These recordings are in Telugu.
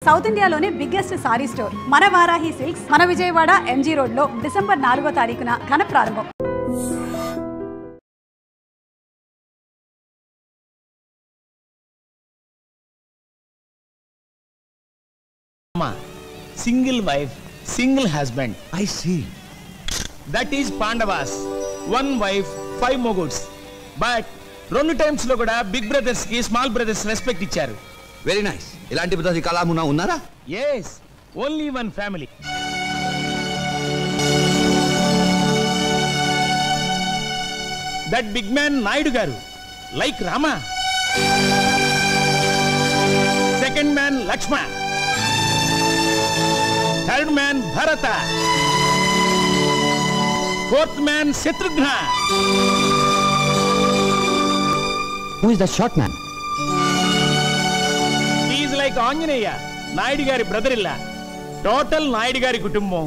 సౌత్ ఇండియాలోనే బిగ్గెస్ట్ సారీ స్టోర్ మన వారాహి సిల్క్స్ మన విజయవాడ ఎంజీ రోడ్ లో డిసెంబర్ 4వ తారీఖున ఘన ప్రారంభం. Single wife, single husband. I see. That is Pandavas. One wife, 5 moguls. But 2 times lo kuda big brothers ki small brothers respect icharu. Very nice. Ilanti brothers kalamuna unnara? Yes, only one family. That big man Naidu garu, like Rama. Second man Lakshmana. Third man Bharata. Fourth man Shatrugna. Who is the short man? He is like Anjaneya, Naidu gari brother-in-law. Total Naidu gari kutumbam.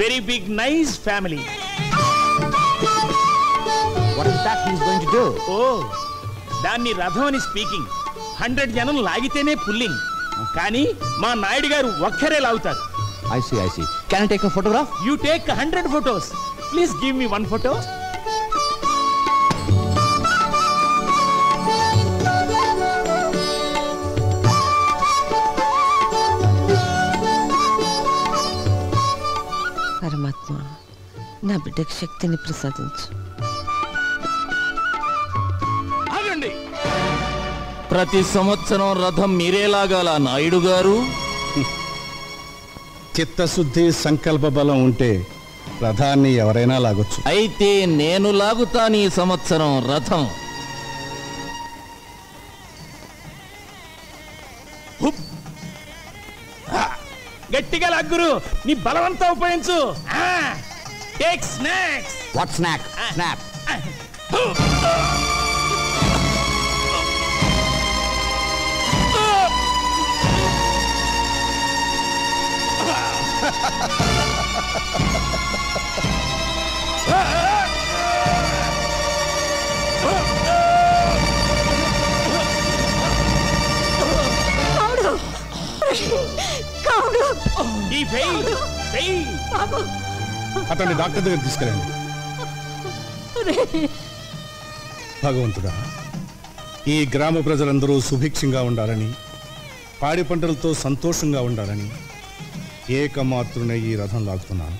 Very big, nice family. What is that he is going to do? Oh, danni ratham ani speaking. 100 janam lagitene pulling. Kani ma Naidu garu okkare lagutaru. I see. Can I take a photograph? You take 100 photos. Please give me one photo. Paramatma, na biddaki shaktini prasadinchu. Agandi. ప్రతి సంవత్సరం రథం మీరే లాగాల నాయుడు గారు. చిత్తశుద్ధి సంకల్ప బలం ఉంటే రథాన్ని ఎవరైనా లాగొచ్చు. అయితే నేను లాగుతాను ఈ సంవత్సరం రథం. గట్టిగా లాగురు, నీ బలవంతా ఉపయోగించు. Take snacks. What snack? Snap. అతన్ని డాక్టర్ దగ్గర తీసుకెళ్ళండి. భగవంతుడా, ఈ గ్రామ ప్రజలందరూ సుభిక్షంగా ఉండాలని, పాడి పంటలతో సంతోషంగా ఉండాలని ఏకమాత్రునే ఈ రథం లాగుతున్నాను.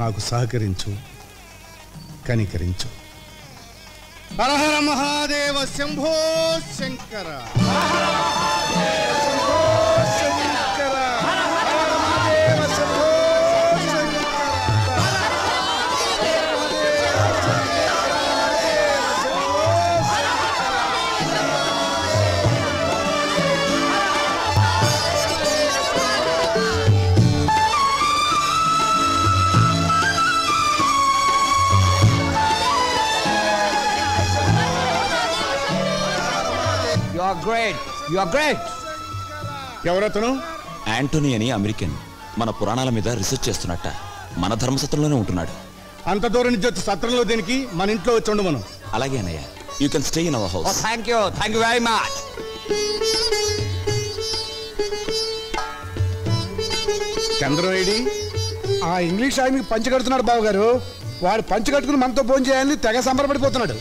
నాకు సహకరించు, కనికరించు. Hara Hara Mahadeva Shambho Shankara. You are great. ఎవరతను? యాంటోనీ అని అమెరికన్. మన పురాణాల మీద రీసెర్చ్ చేస్తున్నట్ట. మన ధర్మసత్రంలోనే ఉంటున్నాడు. అంత దూరం నుంచి వచ్చి సత్రంలో దేనికి? మన ఇంట్లో వచ్చి ఉండమను. అలాగే అన్నయ్య. You can stay in our house. Thank you very much. చంద్రవేడి ఆ ఇంగ్లీష్ ఆయనకి పంచి కడుతున్నాడు బాబు గారు. వాడు పంచి కట్టుకుని మనతో భోజనం చేయాలని తెగ సంబరపడిపోతున్నాడు.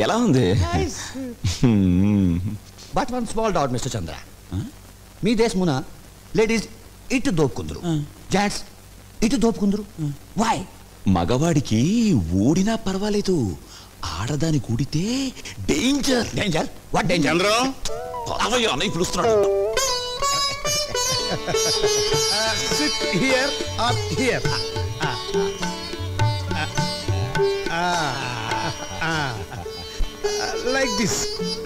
ఎలా ఉంది? But one small doubt, Mr. Chandra. మీ దేశమున లేడీస్ ఇటు దోపుకుందరు, జెంట్స్ ఇటు దోపుకుందరు. వై? మగవాడికి ఊడినా పర్వాలేదు, ఆడదాని కూడితే danger. Danger? What danger? Chandram అన్నయ్య పిలుస్తున్నాడు. Sit here or here.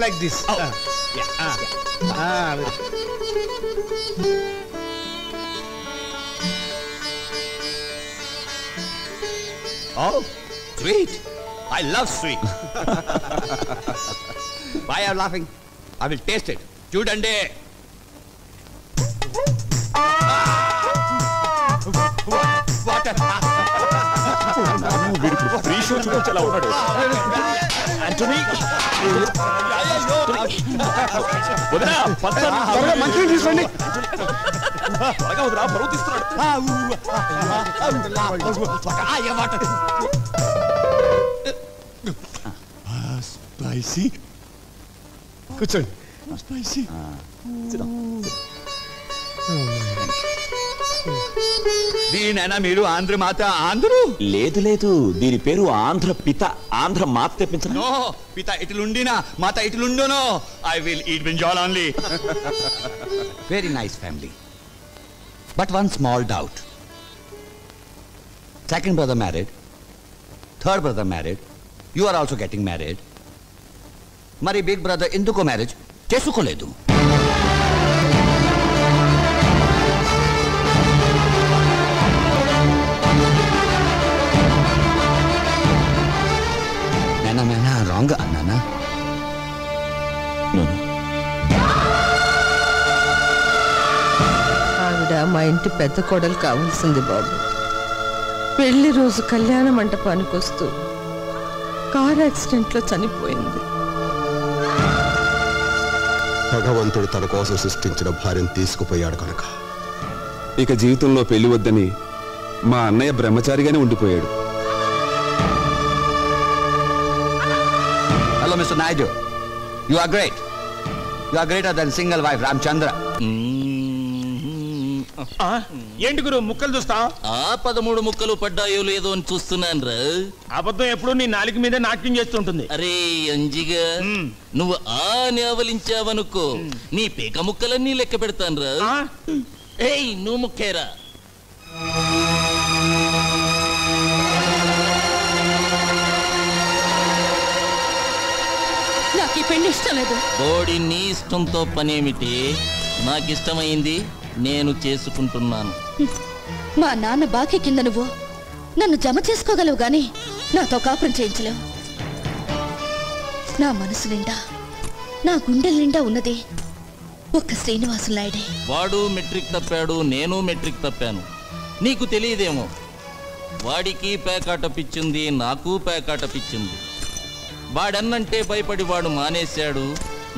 Like this. Oh. Oh, sweet. I love sweet. Why are you laughing? I will taste it. Chudande. What? మంచి తీసుకోండి. కూర్చోండి. దీనైనా మీరు ఆంధ్ర మాత ఆంధ్రు? లేదు లేదు, దీని పేరు ఆంధ్ర పిత. ఆంధ్ర మాత తెప్పించను. నో, పిత ఇటులుండినా మాత ఇటులుండునో. I will eat brinjal only. Very nice family, but one small doubt. Second brother married, third brother married, you are also getting married. మరి బిగ్ బ్రదర్ ఎందుకో మ్యారేజ్ చేసుకోలేదు? నేనా రాంగ్ అన్నానా? ఆవిడ మా ఇంటి పెద్ద కోడలు కావాల్సింది బాబు. పెళ్లి రోజు కళ్యాణ మంటపానికి వస్తూ కార్ యాక్సిడెంట్లో చనిపోయింది. భగవంతుడు తన కోసం సృష్టించిన భార్యను తీసుకుపోయాడు కనుక ఇక జీవితంలో పెళ్లి వద్దని మా అన్నయ్య బ్రహ్మచారిగానే ఉండిపోయాడు. Hello mister Naidu, you are great. You are greater than single wife Ramachandra. ఏంటి గురు ముక్కలు చూస్తా? 13 ముక్కలు పడ్డాయో లేదో అని చూస్తున్నాను రా. అబద్ధం ఎప్పుడు నీ నాలుగు మీద నాట్యం చేస్తుంటుంది. అరే అంజిగా, నువ్వు అని అవలించావనుకో, నీ పేక ముక్కలన్నీ లెక్క పెడతాను రా. ఏయ్ నువ్వు ముక్కేరా. నాకు ఈ పెళ్లి ఇష్టం లేదు. బోడి నీ ఇష్టంతో పనేమిటి? నాకిష్టమైంది నేను చేసుకుంటున్నాను. మా నాన్న బాకీ కింద నువ్వు నన్ను జమ చేసుకోగలవు గాని నాతో కాపురం చేయించలేవు. నా మనసు నిండా, నా గుండెల నిండా ఉన్నది ఒక్క శ్రీనివాసు నాయుడే. వాడు మెట్రిక్ తప్పాడు, నేను మెట్రిక్ తప్పాను. నీకు తెలియదేమో, వాడికి పేకాట పిచ్చింది, నాకు పేకాట పిచ్చింది. వాడన్నంటే భయపడి వాడు మానేశాడు.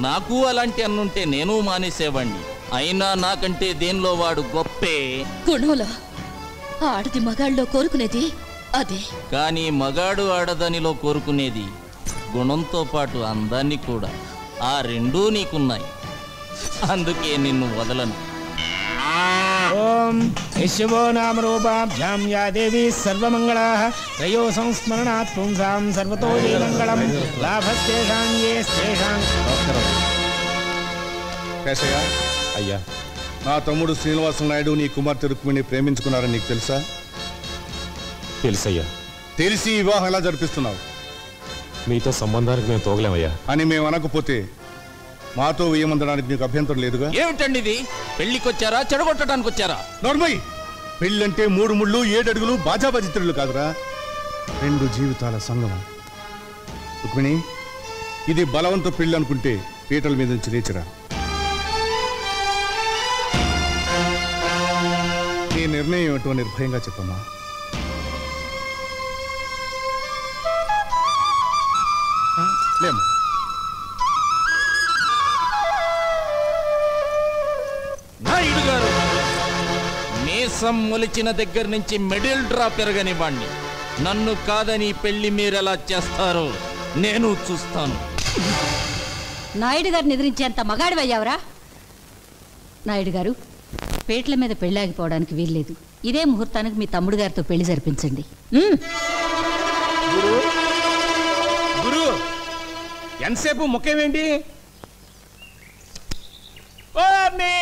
నాకు అలాంటి అన్నుంటే నేను మానేసేవాణ్ణి. అయినా నాకంటే దేనిలో వాడు గొప్పే. గుణంలో ఆడది మగాళ్ళలో కోరుకునేది అదే. కానీ మగాడు ఆడదానిలో కోరుకునేది గుణంతో పాటు అందాన్ని కూడా. ఆ రెండూ నీకున్నాయి, అందుకే నిన్ను వదలను. ఓం యశవో నామ రూపాభ్యాం యా దేవి సర్వమంగళాః త్రయో సంస్మరణాత్ పుంసాం సర్వతో మంగళం లాభస్తేషాం యేస్తేషాం. కేశయ్య, అయ్యా, నా తమ్ముడు శ్రీనివాస నాయుడు నీ కుమార్తె రుక్మిణి ప్రేమించుకున్నారని నీకు తెలుసా? తెలుసయ్యా. తెలిసి వివాహం ఎలా జరిపిస్తున్నావు? మీతో సంబంధానికి మేము తోగలేమయ్యా. అని మేము అనకపోతే మాతో వేయమందడానికి నీకు అభ్యంతరం లేదుగా? ఏమిటండి ఇది? పెళ్లికొచ్చారా చెడగొట్టడానికి వచ్చారా? నోర్మై, పెళ్ళంటే 3 ముళ్ళు 7 అడుగులు బాజాబాజిత్రులు కాదురా, 2 జీవితాల సంగమం. రుక్మిణి, ఇది బలవంత పెళ్ళి అనుకుంటే పీటల మీద నుంచి లేచిరా. నీ నిర్ణయం ఏమిటో నిర్భయంగా చెప్పమ్మా. లేమ్మా. నాయుడు గారు, మీసం మొలిచిన దగ్గర నుంచి మిడిల్ డ్రా పెరగనివ్వండి. నన్ను కాదని పెళ్లి మీరెలా చేస్తారో నేను చూస్తాను. నాయుడు గారిని ఎదిరించేంత మగాడివయ్యావరా? నాయుడు గారు, పేట్ల మీద పెళ్ళాగిపోవడానికి వీల్లేదు. ఇదే ముహూర్తానికి మీ తమ్ముడు గారితో పెళ్లి జరిపించండి. గురు, ఎంతసేపు ముఖ్యమేంటి? రాణి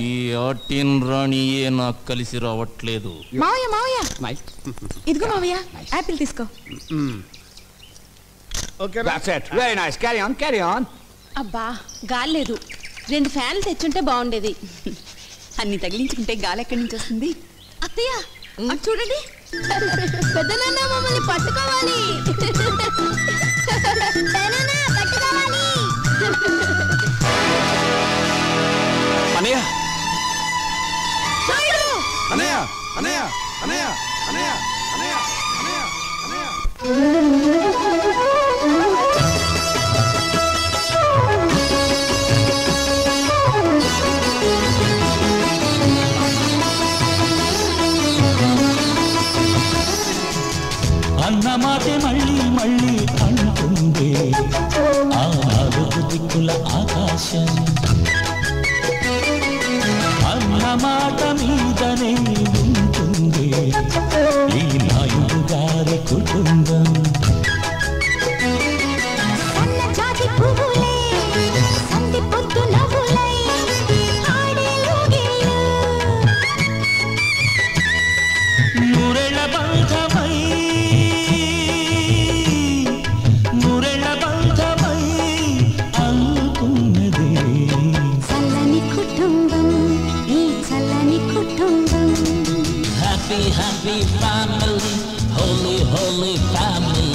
ఈ ఆటిన్ రాణియే నాకు కలిసి రావట్లేదు. మావయ్య మావయ్య, ఇదిగో మావయ్య, యాపిల్ తీసుకో. Very nice, carry on carry on. అబ్బా గాలి లేదు, 2 ఫ్యాన్లు తెచ్చుంటే బాగుండేది. అన్ని తగిలించుకుంటే గాలి ఎక్కడి నుంచి వస్తుంది? అత్తయ్య అటు చూడండి, పెద్దనాన్న మమ్మల్ని పట్టుకోవాలి. అన్నయ్య, అనయ్య అనయ్య అనయ్య అనయ్య అనయ్య అనయ్య అన్న మాటే మళ్ళీ మళ్ళీ అంటుంది ఆ నాలుగు దిక్కుల ఆకాశం అన్న మాట మీదనే ఉంటుంది ఈ నాయుడు గారి కుటుంబం నూరేళ్ల బంధమై నూరేళ్ల బంధమై అనుకున్నది చల్లని కుటుంబం ఈ చల్లని కుటుంబం happy happy family holy holy family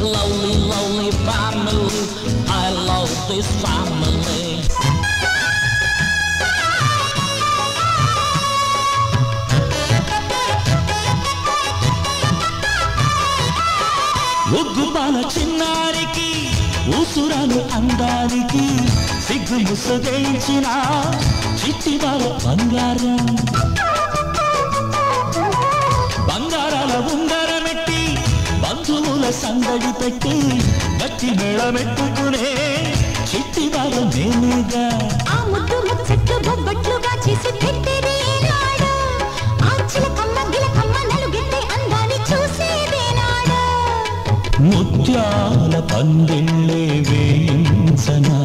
lovely lovely family I love this family ఉగ్గుపాల చిన్నారికి ఊసురాలు అందానికి సిగ్గు ముసదేయించిన చిట్టివాళ్ళ బంగారం బంగారాల ఉంగరమెట్టి బంధువుల సందడి పెట్టి గట్టి మేళమెట్టుకునే చిట్టివాళ్ళ మేలుగా ఆ ముద్దు ముచ్చట్టు బొబ్బట్లుగా చేసి పెట్టేది నాడు ఆంచల కమ్మ గిల కమ్మ నలుగెత్తే అందాన్ని చూసేదేనాడు ముత్యాల పందిళ్ళే వేయించనా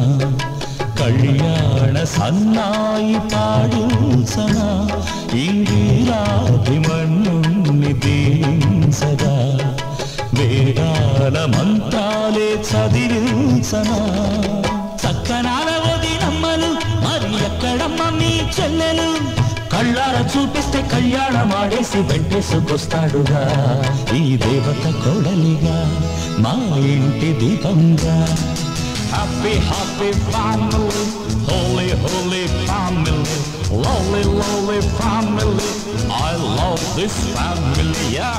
కళ్యాణ సన్నాయి పాడించనా ఇంగిరాభిమన్యుణ్ణి దీవించగా వేదాల మంత్రాలే చదివించనా చక్కనాల వదినమ్మలు మరి ఎక్కడమ్మ మీ చెల్లెలు కళ్ళార చూపిస్తే కళ్యాణమాడేసి వెంటేసుకొస్తాడుగా ఈ దేవత కోడలిగా మా ఇంటి దీపంగా happy happy family holy holy family lovely lovely family I love this family యా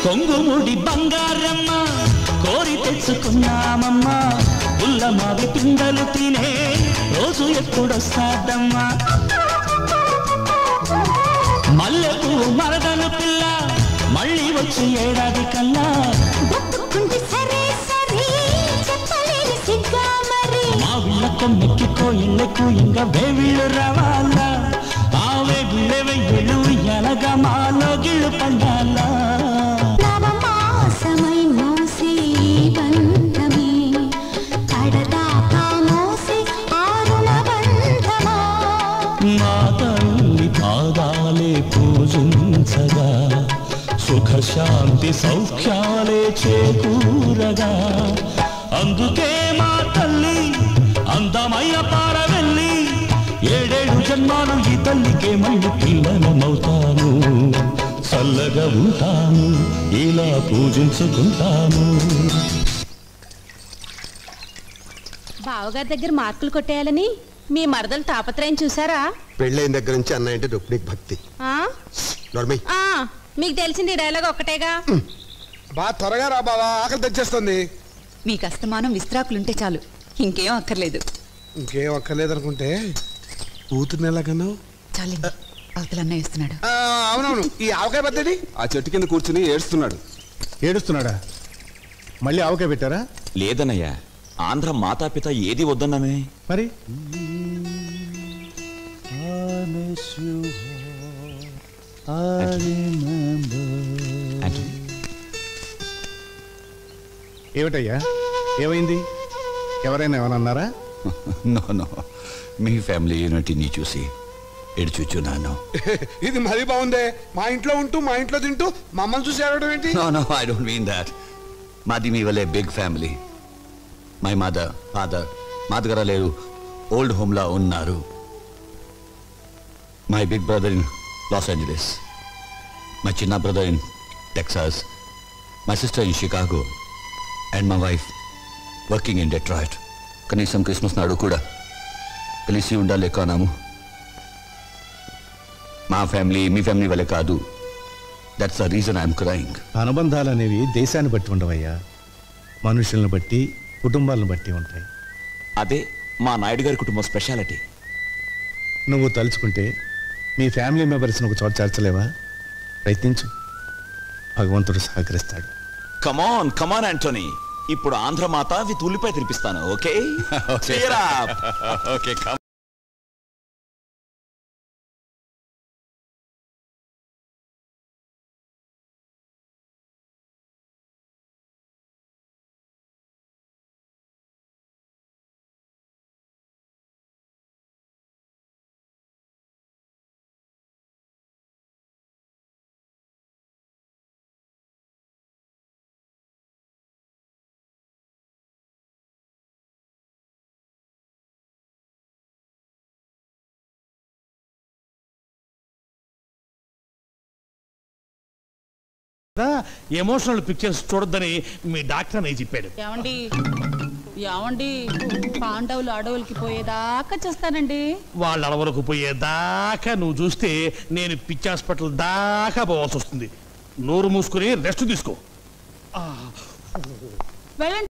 కొంగుముడి బంగారమ్మ కోరి తెచ్చుకున్నామమ్మా పుల్లమావి పిందలు తినే రోజు ఎప్పుడొస్తాదమ్మా మల్లెపూ మరదలు పిల్ల మళ్ళీ వచ్చి ఏడాది కల్లా మా వీళ్ళ కొమ్మెక్కి కోయిళ్ళకు ఇంకా వేవిళ్ళు రావాలా ఆ వేగుళ్ళే వెయ్యలు ఎలగా మాలో గిళ్ళు పండాలా నవమాసమై మోసే బంధమే కడదాకా మోసే ఆరుణ బంధమా మా తల్లి పాదాలే పూజించగా సుఖ శాంతి సౌఖ్యాలే చేకూరగా అందుకే మా తల్లి అందమైన పారవెల్లి ఏడేడు జన్మాలు ఈ తల్లికే మళ్ళీ పిల్లలమవుతాను చల్లగా ఉంటాను ఇలా పూజించుకుంటాను బావగారి దగ్గర మార్కులు కొట్టేయాలని మీ మరదలు తాపత్రయం చూసారా పెళ్ళైన దగ్గర నుంచి అన్నయ్య అంటే రుక్మిణికి భక్తి ఆ? నోర్మై ఆ, మీకు తెలిసింది ఈ డైలాగ్ ఒక్కటేగా బా త్వరగా రా బావా ఆకలి తెచ్చేస్తుంది మీకు అస్తమానం విస్త్రాకులుంటే చాలు ఇంకేం అక్కర్లేదు ఇంకేం అక్కర్లేదనుకుంటే కూతుర్ని ఎలాగన్నావు చాలండి అవతలన్న ఇస్తున్నాడు అవునవును ఈ ఆవకాయ పెద్దది ఆ చెట్టు కింద కూర్చుని ఏడుస్తున్నాడు. ఏడుస్తున్నాడా? మళ్ళీ ఆవకాయ పెట్టారా? లేదన్నయ్య, ఆంధ్ర మాతాపిత ఏది వద్దన్నామే. మరి ఏమిటయ్యా, ఏమైంది? ఎవరైనా ఏమన్నారా? నో నో, మీ ఫ్యామిలీ యూనిటీని చూసి ఇటు చూచు నాన్న. ఇది మరీ బాగుందే. మా ఇంట్లో ఉంటూ మా ఇంట్లో తింటూ మమ్మల్ని చూసి ఏడవడం ఏంటి? No, I don't mean that. మాది మీ వల్లే big family. My mother, father మా దగ్గర లేరు, ఓల్డ్ హోమ్లా ఉన్నారు. My big brother in Los Angeles, my చిన్న brother in Texas, my sister in Chicago and my wife working in Detroit. కనీసం క్రిస్మస్ నాడు కూడా కలిసి ఉండాలి కానాము. మా ఫ్యామిలీ మీ ఫ్యామిలీ వల్లే కాదు. That's the reason I'm crying. అనుబంధాలు అనేవి దేశాన్ని బట్టి ఉండవయ్యా, మనుషులను బట్టి కుటుంబాలను బట్టి ఉంటాయి. అదే మా నాయుడు గారి కుటుంబం స్పెషాలిటీ. నువ్వు తలుచుకుంటే మీ ఫ్యామిలీ మెంబర్స్ని ఒక చోట చేర్చలేవా? ప్రయత్నించు, భగవంతుడు సహకరిస్తాడు. కమాన్ యాంటోనీ, ఇప్పుడు ఆంధ్రమాత విత్ ఉల్లిపాయ తినిపిస్తాను. Okay okay. ఎమోషనల్ పిక్చర్స్ చూడొద్దని మీ డాక్టర్ అని చెప్పాడు. ఏమండి పాండవులు అడవులకి పోయేదాకా చూస్తానండి. వాళ్ళ అడవులకు పోయేదాకా నువ్వు చూస్తే నేను పిచ్చి హాస్పిటల్ దాకా పోవాల్సి వస్తుంది. నోరు మూసుకుని రెస్ట్ తీసుకో. వెళ్ళండి.